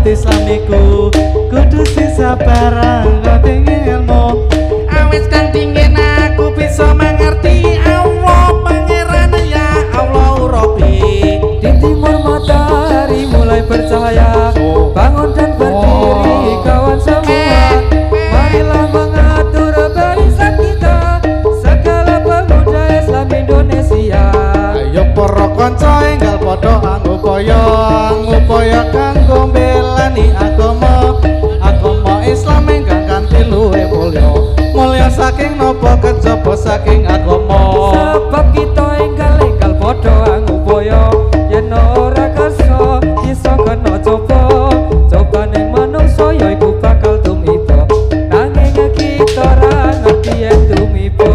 umat Islam iku kudu sisa barang kating ilmu awis kang dingin aku bisa mengerti Allah pangeran ya Allah Rabbi Di timur matahari mulai bercahaya bangun dan berdiri kawan semua marilah mengatur barisan kita segala pemuda Islam Indonesia ayo para kanca enggal padha ngupaya kanggo mbelani agama Islam ingkang kanthi luwih mulya saking napa kejaba saking agama sebab kita enggal padha ngupaya yen ora kersa iso kena coba ning manungsa ya iku bakal tumiba nanging kita ora ngerti yen tumiba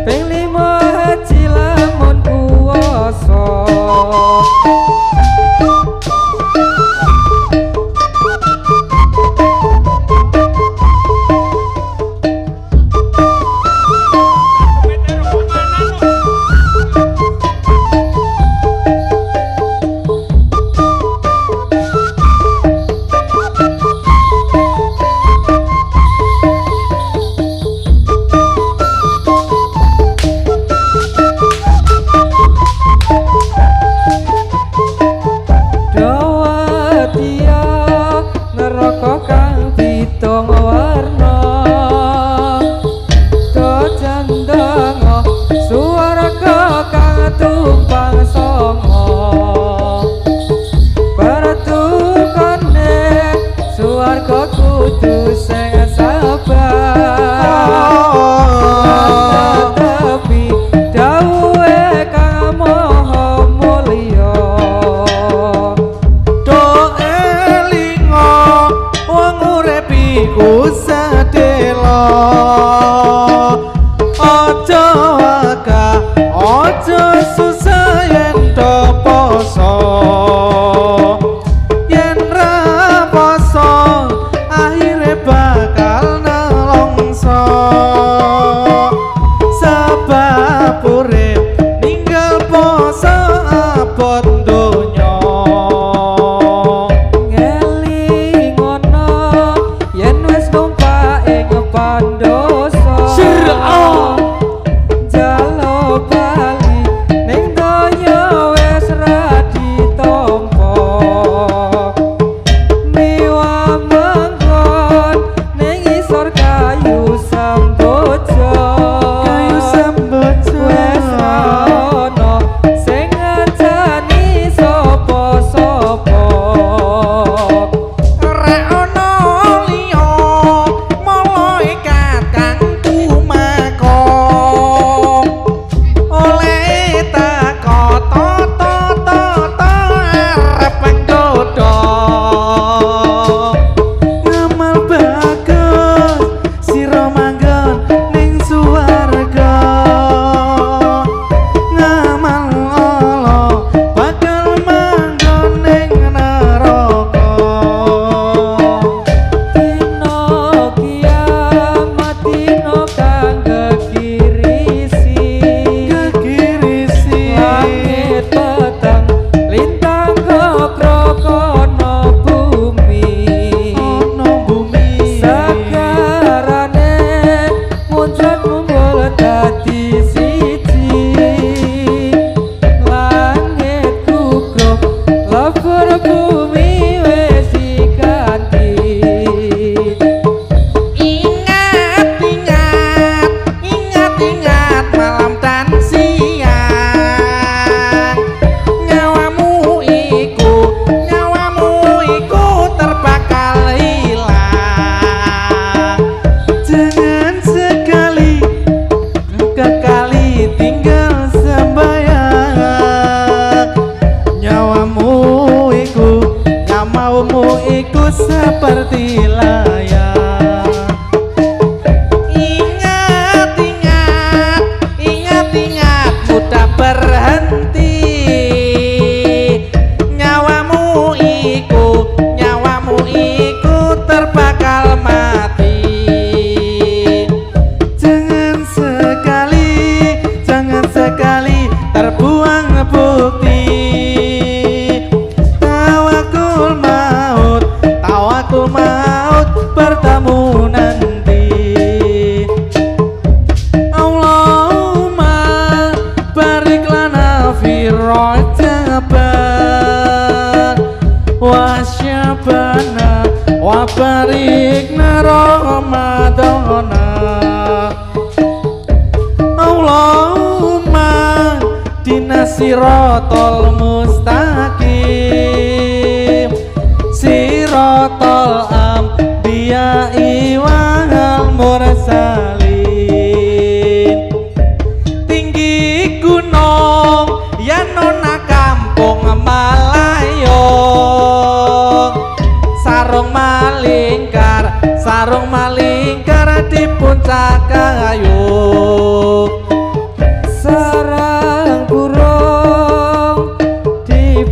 Ping 5 ojo waka ojo susah yen do poso yen ra poso akhire bakal nelongso sebab urip ninggal poso abot donya ngelingono yen wis numpak ing pandoso jalo bali ning donya wis ra ditampa miwa manggon ning isor kayu samboja wis ra ono sing ngajani sapa-sapa rek ono liya malaikat kang tumako oleh teko arep panggoda ngamal bagus sira manggon ning suwarga ngamal ala bakal manggon ning neraka dino kiamat dino kang kekirisi langit petang lintang kono bumi ono bumi sakarane muncrat mumbul dadi siji langit gugup lebur bumi wis diganti ingat malam dan siang nyawamu iku terbakal hilang jangan sekali tinggal sembayang nyawamu iku seperti layang ingat mudah berhenti nyawamu iku terbakal mati jangan sekali terbuang bukti tawakul maut bertemu nanti Allahumma barik lana fi rajaban wa syabana wa barikna ramadana Allahumma dinasirotol mustaqim sirotol ambiyai wal mursalin tinggi gunung ya nona kampung Malayong sarung malingkar di puncak kayu sarang burung di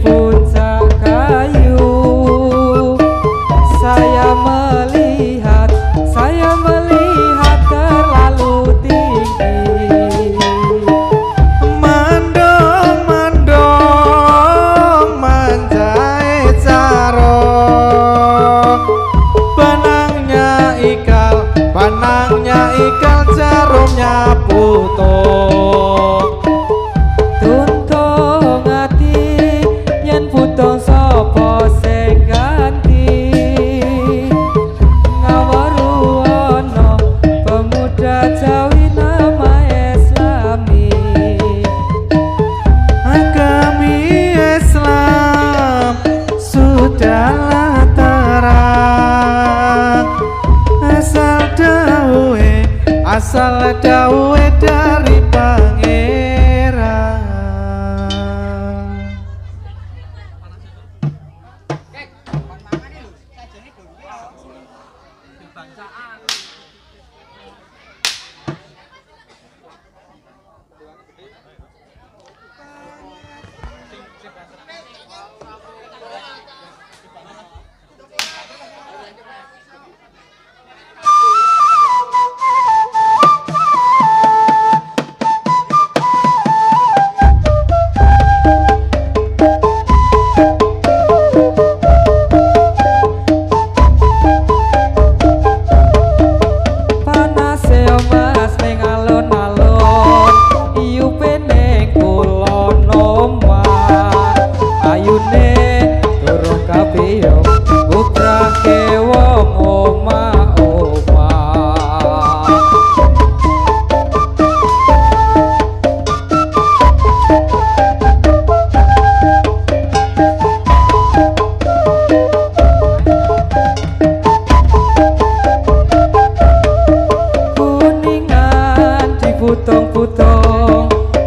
buta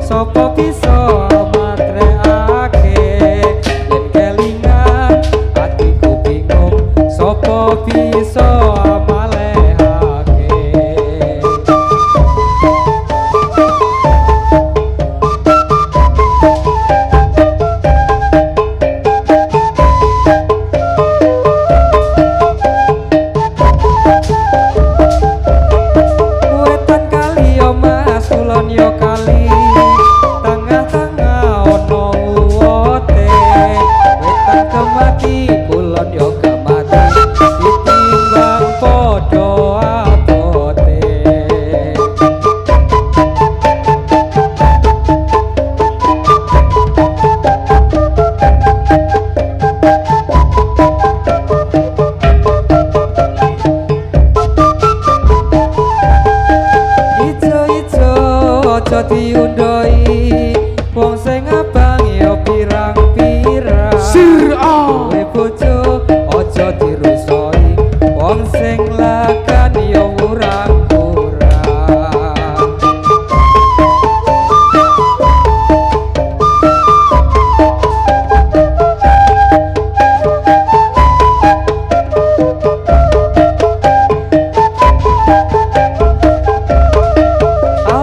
sapa bisa matrekake yen kelingan atiku bingung sapa bisa amalehake wetan kali yo mas kulon yo kali tengah-tengah ono uwote wetan kemati kulon yo kemati ditimbang podo abote ijo-ijo aja diundoi wong sing abang yo pirang-pirang Sir A. kowe bojo aja dirusoi wong sing lakan yo urang-urang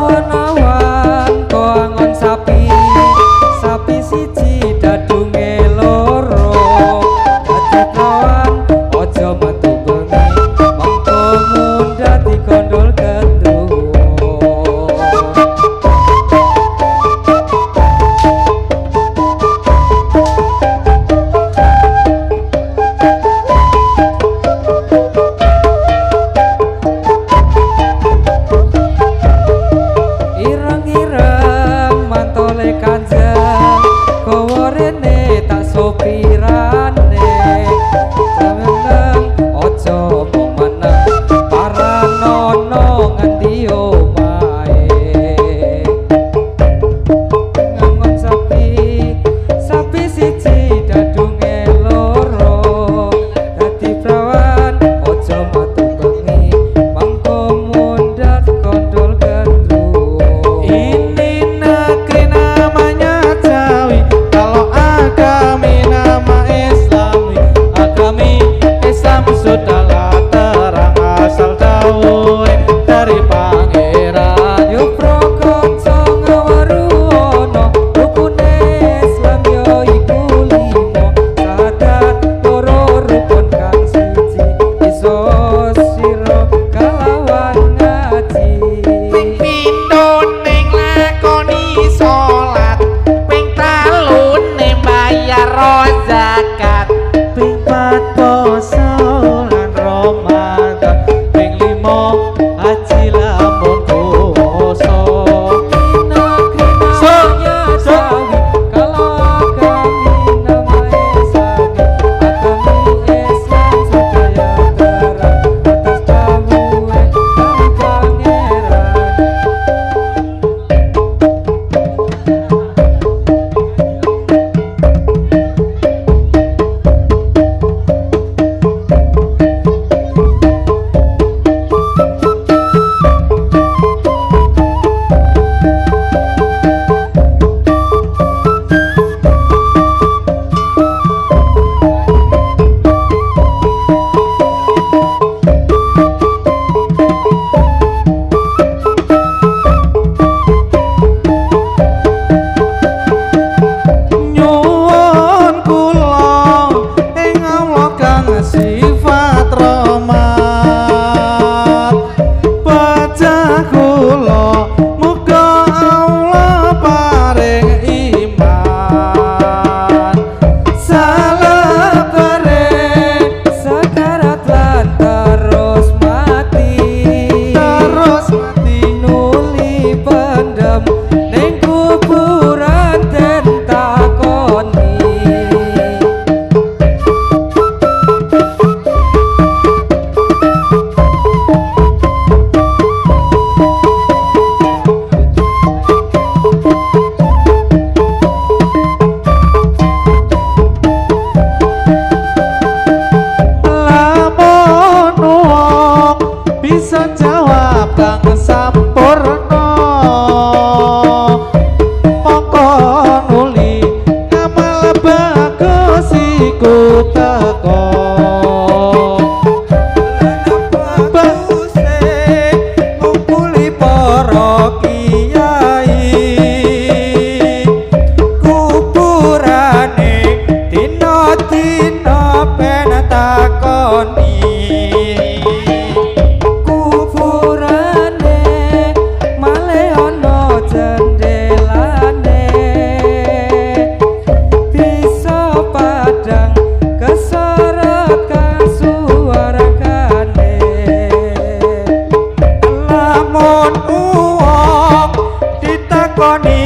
awan-awan koangon sapi sapi siji dadunge loro dadi lakoni